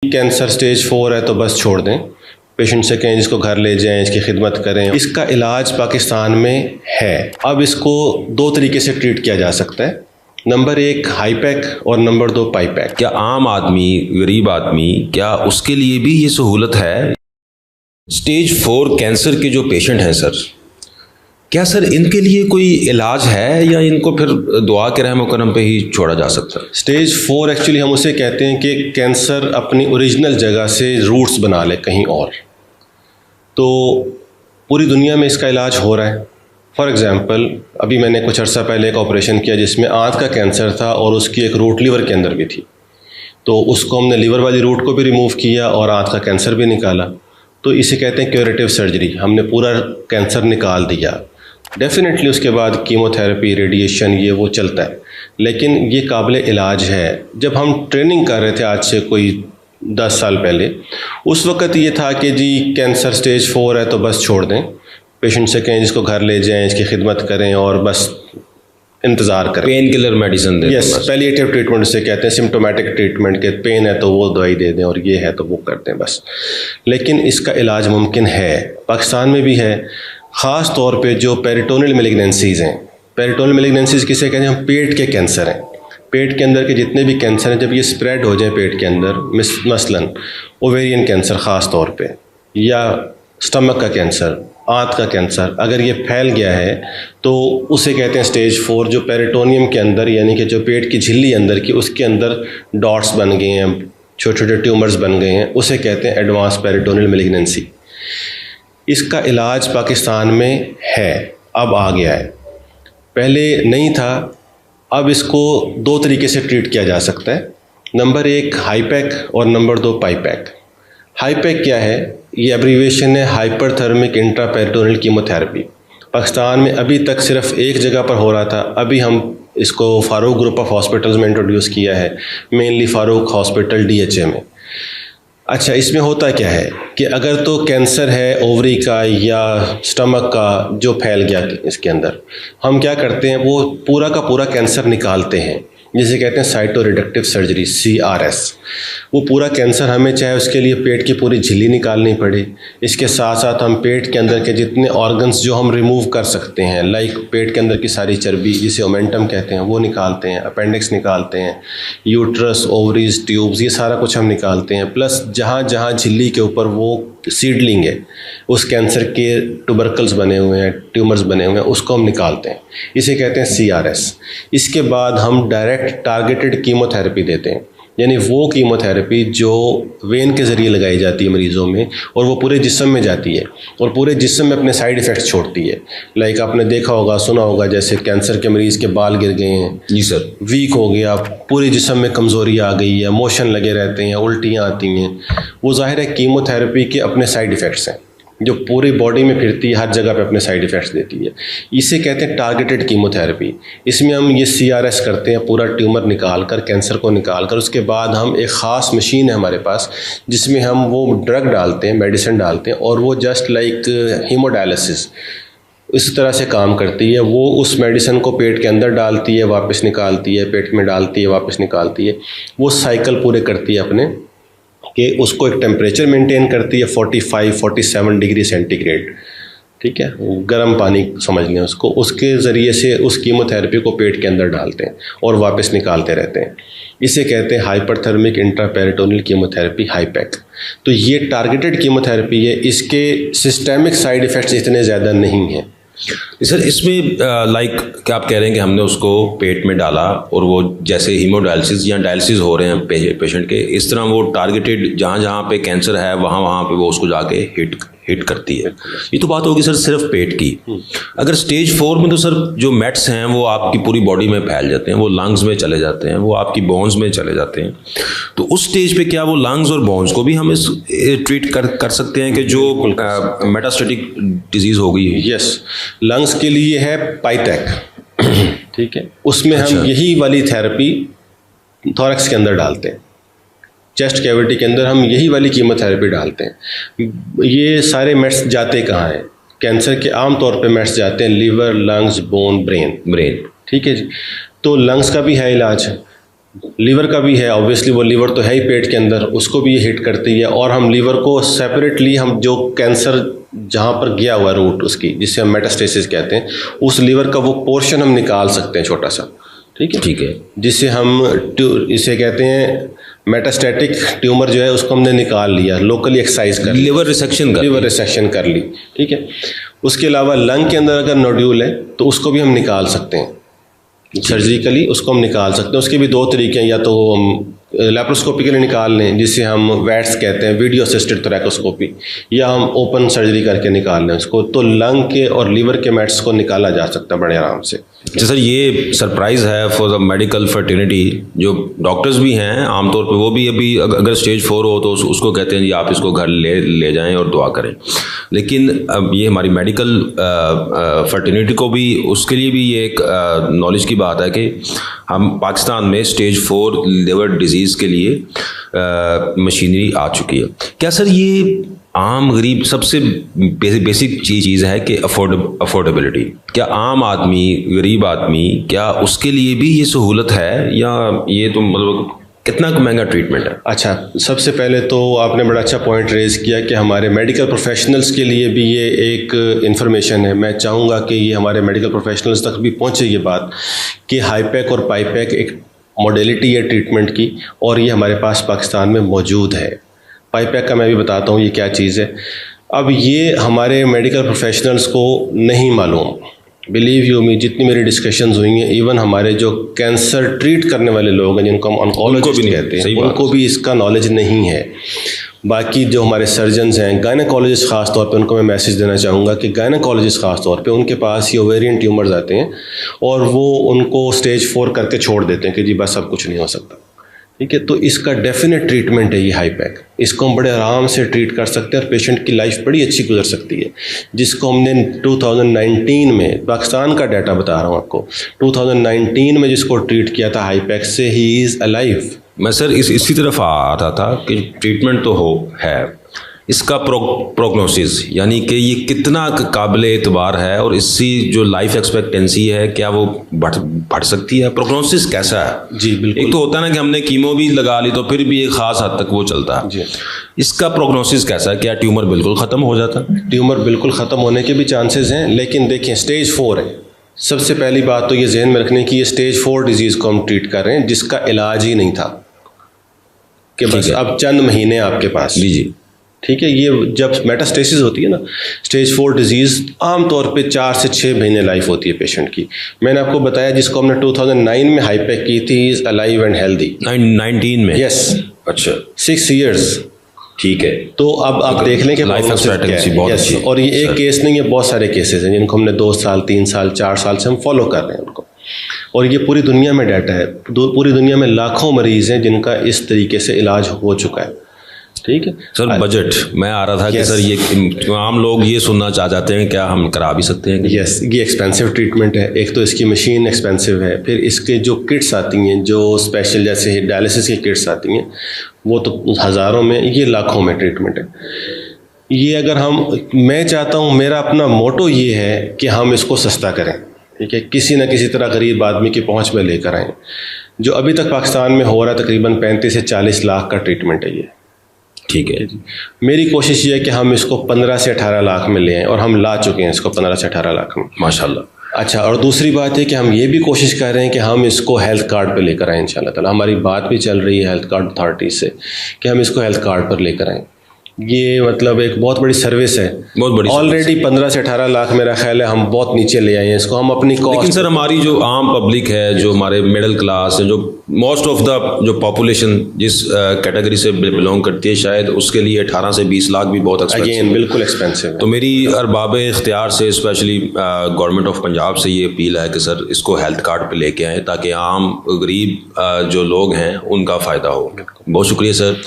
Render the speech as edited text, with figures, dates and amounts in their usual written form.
Cancer stage 4 है तो बस छोड़ दें, पेशेंट से कहें इसको घर ले जाएं, इसकी खिदमत करें। इसका इलाज पाकिस्तान में है। अब इसको दो तरीके से ट्रीट किया जा सकता है। नंबर 1 हाई पैक और नंबर 2 पाई पैक। क्या आम आदमी, गरीब आदमी, क्या उसके लिए भी ये सहूलत है? स्टेज 4 कैंसर के जो पेशेंट हैं सर, क्या सर इनके लिए कोई इलाज है या इनको फिर दुआ के रहम करम पे ही छोड़ा जा सकता है? स्टेज 4 एक्चुअली हम उसे कहते हैं कि कैंसर अपनी ओरिजिनल जगह से रूट्स बना ले कहीं और। तो पूरी दुनिया में इसका इलाज हो रहा है। फॉर एग्ज़ाम्पल, अभी मैंने कुछ अर्सा पहले एक ऑपरेशन किया जिसमें आंत का कैंसर था और उसकी एक रूट लीवर के अंदर भी थी। तो उसको हमने लीवर वाली रूट को भी रिमूव किया और आंत का कैंसर भी निकाला। तो इसे कहते हैं क्यूरेटिव सर्जरी। हमने पूरा कैंसर निकाल दिया। डेफिनेटली उसके बाद कीमोथेरेपी, रेडिएशन, ये वो चलता है, लेकिन ये काबिल इलाज है। जब हम ट्रेनिंग कर रहे थे आज से कोई 10 साल पहले, उस वक़्त ये था कि जी कैंसर स्टेज 4 है तो बस छोड़ दें, पेशेंट से कहें इसको घर ले जाएं, इसकी खिदमत करें और बस इंतज़ार करें। पेन किलर मेडिसिन दें। यस, पैलिएटिव ट्रीटमेंट उसे कहते हैं, सिम्टोमेटिक ट्रीटमेंट के पेन है तो वो दवाई दे दें और ये है तो वो कर दें बस। लेकिन इसका इलाज मुमकिन है, पाकिस्तान में भी है। ख़ास तौर पे जो पेरिटोनियल मैलिग्नेंसीज़ हैं। पेरिटोनियल मैलिग्नेंसीज़ किसे कहते हैं? हम पेट के कैंसर हैं। पेट के अंदर के जितने भी कैंसर हैं, जब ये स्प्रेड हो जाए पेट के अंदर, मसलन ओवेरियन कैंसर ख़ास तौर पे, या स्टमक का कैंसर, आंत का कैंसर, अगर ये फैल गया है तो उसे कहते हैं स्टेज 4। जो पेरिटोनियम के अंदर, यानी कि जो पेट की झिल्ली अंदर की, उसके अंदर डॉट्स बन गए हैं, छोटे छोटे ट्यूमर्स बन गए हैं, उसे कहते हैं एडवांस पेरिटोनियल मैलिग्नेंसी। इसका इलाज पाकिस्तान में है, अब आ गया है, पहले नहीं था। अब इसको दो तरीके से ट्रीट किया जा सकता है। नंबर 1 हाई पैक और नंबर 2 पाई पैक। हाई पैक क्या है? ये एब्रीवेशन है हाइपरथर्मिक इंट्रापेरिटोनियल कीमोथेरेपी। पाकिस्तान में अभी तक सिर्फ एक जगह पर हो रहा था, अभी हम इसको फ़ारूक ग्रुप ऑफ हॉस्पिटल्स में इंट्रोड्यूस किया है, मेनली फ़ारूक हॉस्पिटल DHA में। अच्छा, इसमें होता क्या है कि अगर तो कैंसर है ओवरी का या स्टमक का जो फैल गया इसके अंदर, हम क्या करते हैं, वो पूरा का पूरा कैंसर निकालते हैं, जिसे कहते हैं साइटो रिडक्टिव सर्जरी, CRS। वो पूरा कैंसर, हमें चाहे उसके लिए पेट की पूरी झिल्ली निकालनी पड़े, इसके साथ साथ हम पेट के अंदर के जितने ऑर्गन्स जो हम रिमूव कर सकते हैं, लाइक पेट के अंदर की सारी चर्बी जिसे ओमेंटम कहते हैं वो निकालते हैं, अपेंडिक्स निकालते हैं, यूट्रस, ओवरीज, ट्यूब्स, ये सारा कुछ हम निकालते हैं। प्लस जहाँ जहाँ झिल्ली के ऊपर वो सीडलिंग है, उस कैंसर के ट्यूबरकल्स बने हुए हैं, ट्यूमर्स बने हुए हैं, उसको हम निकालते हैं, इसे कहते हैं CRS। इसके बाद हम डायरेक्ट टारगेटेड कीमोथेरेपी देते हैं, यानी वो कीमोथेरेपी जो वेन के ज़रिए लगाई जाती है मरीज़ों में, और वो पूरे जिस्म में जाती है और पूरे जिस्म में अपने साइड इफ़ेक्ट्स छोड़ती है। लाइक आपने देखा होगा, सुना होगा, जैसे कैंसर के मरीज़ के बाल गिर गए हैं, जी सर, वीक हो गया, पूरे जिस्म में कमज़ोरी आ गई है, मोशन लगे रहते हैं, उल्टियाँ आती हैं, वो ज़ाहिर है कीमोथेरेपी के अपने साइड इफ़ेक्ट्स हैं जो पूरी बॉडी में फिरती है, हर जगह पे अपने साइड इफ़ेक्ट्स देती है। इसे कहते हैं टारगेटेड कीमोथेरेपी। इसमें हम ये CRS करते हैं, पूरा ट्यूमर निकाल कर, कैंसर को निकाल कर, उसके बाद हम एक ख़ास मशीन है हमारे पास जिसमें हम वो ड्रग डालते हैं, मेडिसिन डालते हैं, और वो जस्ट लाइक हीमोडायलिसिस इस तरह से काम करती है। वो उस मेडिसिन को पेट के अंदर डालती है, वापस निकालती है, पेट में डालती है, वापस निकालती है, वो साइकिल पूरे करती है अपने, कि उसको एक टेम्परेचर मेंटेन करती है 45-47 डिग्री सेंटीग्रेड, ठीक है, गर्म पानी समझ लें उसको, उसके ज़रिए से उस कीमोथेरेपी को पेट के अंदर डालते हैं और वापस निकालते रहते हैं। इसे कहते हैं hyperthermic intraperitoneal chemotherapy, high pack. तो ये टारगेटेड कीमोथेरेपी है, इसके सिस्टेमिक साइड इफ़ेक्ट्स इतने ज़्यादा नहीं हैं। सर इसमें लाइक क्या आप कह रहे हैं कि हमने उसको पेट में डाला और वो जैसे हीमोडायलिसिस या डायलिसिस हो रहे हैं पेशेंट के, इस तरह वो टारगेटेड जहाँ जहाँ पे कैंसर है वहाँ पे वो उसको जाके हिट करती है। ये तो बात होगी सर सिर्फ पेट की। अगर स्टेज 4 में तो सर जो मेट्स हैं वो आपकी पूरी बॉडी में फैल जाते हैं, वो लंग्स में चले जाते हैं, वो आपकी बोन्स में चले जाते हैं। तो उस स्टेज पे क्या वो लंग्स और बोन्स को भी हम इस ट्रीट कर सकते हैं कि जो मेटास्टेटिक डिजीज़ हो गई है? यस, लंग्स के लिए है पाइटैक, ठीक है, उसमें हम यही वाली थेरेपी थोरैक्स के अंदर डालते हैं, चेस्ट कैविटी के अंदर हम यही वाली कीमोथेरेपी डालते हैं। ये सारे मेट्स जाते कहाँ हैं? कैंसर के आम तौर पे मेट्स जाते हैं लिवर, लंग्स, बोन, ब्रेन, ठीक है जी। तो लंग्स का भी है इलाज, लीवर का भी है, ऑब्वियसली वो लीवर तो है ही पेट के अंदर, उसको भी ये हिट करती है। और हम लीवर को सेपरेटली, हम जो कैंसर जहाँ पर गया हुआ रूट उसकी, जिसे हम मेटास्टेसिस कहते हैं, उस लीवर का वो पोर्शन हम निकाल सकते हैं छोटा सा, ठीक है, ठीक है, जिसे हम इसे कहते हैं मेटास्टैटिक ट्यूमर जो है उसको हमने निकाल लिया, लोकली एक्सरसाइज कर लीवर रिसेक्शन कर ली, ठीक है। उसके अलावा लंग के अंदर अगर नोड्यूल है तो उसको भी हम निकाल सकते हैं, सर्जिकली उसको हम निकाल सकते हैं। उसके भी दो तरीके हैं, या तो हम लैप्रोस्कोपिकली निकाल लें जिसे हम वैट्स कहते हैं, वीडियो असिस्टेड थोरैकोस्कोपी, या हम ओपन सर्जरी करके निकाल लें उसको। तो लंग के और लीवर के मैट्स को निकाला जा सकता है बड़े आराम से। अच्छा सर, ये सरप्राइज़ है फॉर द मेडिकल फर्टिलिटी। जो डॉक्टर्स भी हैं आमतौर पे वो भी अभी अगर स्टेज 4 हो तो उसको कहते हैं जी आप इसको घर ले जाएं और दुआ करें। लेकिन अब ये हमारी मेडिकल फर्टिलिटी को भी, उसके लिए भी ये एक नॉलेज की बात है कि हम पाकिस्तान में स्टेज 4 लिवर डिजीज़ के लिए मशीनरी आ चुकी है। क्या सर ये आम गरीब सबसे बेसिक चीज़ है कि अफोर्डेबिलिटी, क्या आम आदमी, गरीब आदमी, क्या उसके लिए भी ये सहूलत है, या ये तो मतलब कितना महंगा ट्रीटमेंट है? अच्छा, सबसे पहले तो आपने बड़ा अच्छा पॉइंट रेज किया कि हमारे मेडिकल प्रोफेशनल्स के लिए भी ये एक इन्फॉर्मेशन है। मैं चाहूँगा कि ये हमारे मेडिकल प्रोफेशनल्स तक भी पहुँचे ये बात कि हाईपैक और पाईपैक एक मॉडलिटी है ट्रीटमेंट की, और ये हमारे पास पाकिस्तान में मौजूद है। पाईपैक का मैं भी बताता हूँ ये क्या चीज़ है। अब ये हमारे मेडिकल प्रोफेशनल्स को नहीं मालूम, बिलीव यू मी, जितनी मेरी डिस्कशंस हुई हैं, इवन हमारे जो कैंसर ट्रीट करने वाले लोग हैं जिनको हम ऑन्कोलॉजिस्ट कहते हैं, उनको भी इसका नॉलेज नहीं है। बाकी जो हमारे सर्जन्स हैं, गायनेकोलॉजिस्ट ख़ास तौर पे, उनको मैं मैसेज देना चाहूँगा कि गायनेकोलॉजिस्ट ख़ास तौर पे उनके पास ये ओवेरियन ट्यूमर्स आते हैं और वो उनको स्टेज 4 करके छोड़ देते हैं कि जी बस अब कुछ नहीं हो सकता, ठीक है। तो इसका डेफिनेट ट्रीटमेंट है ये हाईपैक, इसको हम बड़े आराम से ट्रीट कर सकते हैं और पेशेंट की लाइफ बड़ी अच्छी गुजर सकती है। जिसको हमने 2019 में, पाकिस्तान का डाटा बता रहा हूँ आपको, 2019 में जिसको ट्रीट किया था हाईपैक से, ही इज़ अलाइव। मैं सर इसी तरफ आ रहा था कि ट्रीटमेंट तो है, इसका प्रोग्नोसिस यानी कि ये कितना काबिल एतबार है, और इसकी जो लाइफ एक्सपेक्टेंसी है क्या वो बढ़ सकती है? प्रोग्नोसिस कैसा है? जी बिल्कुल। एक तो होता है ना कि हमने कीमो भी लगा ली तो फिर भी एक ख़ास हद तक वो चलता है जी। इसका प्रोग्नोसिस कैसा है? क्या ट्यूमर बिल्कुल ख़त्म हो जाता है? ट्यूमर बिल्कुल ख़त्म होने के भी चांसेस हैं, लेकिन देखिए स्टेज 4 है। सबसे पहली बात तो ये जहन में रखने की, ये स्टेज 4 डिजीज़ को हम ट्रीट कर रहे हैं जिसका इलाज ही नहीं था, कि बस अब चंद महीने आपके पास। जी, ठीक है। ये जब मेटास्टेसिस होती है ना, स्टेज 4 डिजीज़, आमतौर पे 4 से 6 महीने लाइफ होती है पेशेंट की। मैंने आपको बताया जिसको हमने 2009 में हाईपैक की थी, इज़ अलाइव एंड हेल्दी। 19 में? यस। अच्छा, 6 years। ठीक है। तो अब आप देख लें कि लाइफ एक्सपेक्टेंसी बहुत अच्छी है। और ये एक केस नहीं है, बहुत सारे केसेस हैं जिनको हमने 2 साल 3 साल 4 साल से हम फॉलो कर रहे हैं उनको, और ये पूरी दुनिया में डाटा है। पूरी दुनिया में लाखों मरीज़ हैं जिनका इस तरीके से इलाज हो चुका है, ठीक है सर। बजट मैं आ रहा था कि सर ये आम लोग ये सुनना चाहते हैं, क्या हम करा भी सकते हैं? यस, ये एक्सपेंसिव ट्रीटमेंट है। एक तो इसकी मशीन एक्सपेंसिव है, फिर इसके जो किट्स आती हैं, जो स्पेशल जैसे डायलिसिस की किट्स आती हैं, वो तो हज़ारों में, ये लाखों में ट्रीटमेंट है। ये अगर मैं चाहता हूँ, मेरा अपना मोटो ये है कि हम इसको सस्ता करें, ठीक है, किसी न किसी तरह गरीब आदमी की पहुँच में लेकर आएँ। जो अभी तक पाकिस्तान में हो रहा है तकरीबन 35 से 40 लाख का ट्रीटमेंट है ये, ठीक है। मेरी कोशिश ये है कि हम इसको 15 से 18 लाख में ले आएँ, और हम ला चुके हैं इसको 15 से 18 लाख में, माशाल्लाह। अच्छा, और दूसरी बात है कि हम ये भी कोशिश कर रहे हैं कि हम इसको हेल्थ कार्ड पे लेकर आएँ इंशाल्लाह ताला। हमारी बात भी चल रही है हेल्थ कार्ड अथॉरिटी से कि हम इसको हेल्थ कार्ड पर लेकर आएँ। ये मतलब एक बहुत बड़ी सर्विस है, बहुत बड़ी। ऑलरेडी 15 से 18 लाख मेरा ख्याल है हम बहुत नीचे ले आए हैं इसको, हम अपनी कॉस्ट। लेकिन सर हमारी जो आम पब्लिक है, जो हमारे मिडिल क्लास है, जो मोस्ट ऑफ द जो पॉपुलेशन जिस कैटेगरी से बिलोंग करती है, शायद उसके लिए 18 से 20 लाख भी बहुत अगेन बिल्कुल एक्सपेंसिव है। तो मेरी अरबाब इख्तियार से, स्पेशली गवर्नमेंट ऑफ पंजाब से ये अपील है कि सर इसको हेल्थ कार्ड पे लेके आएँ ताकि आम गरीब जो लोग हैं उनका फ़ायदा हो। बहुत शुक्रिया सर।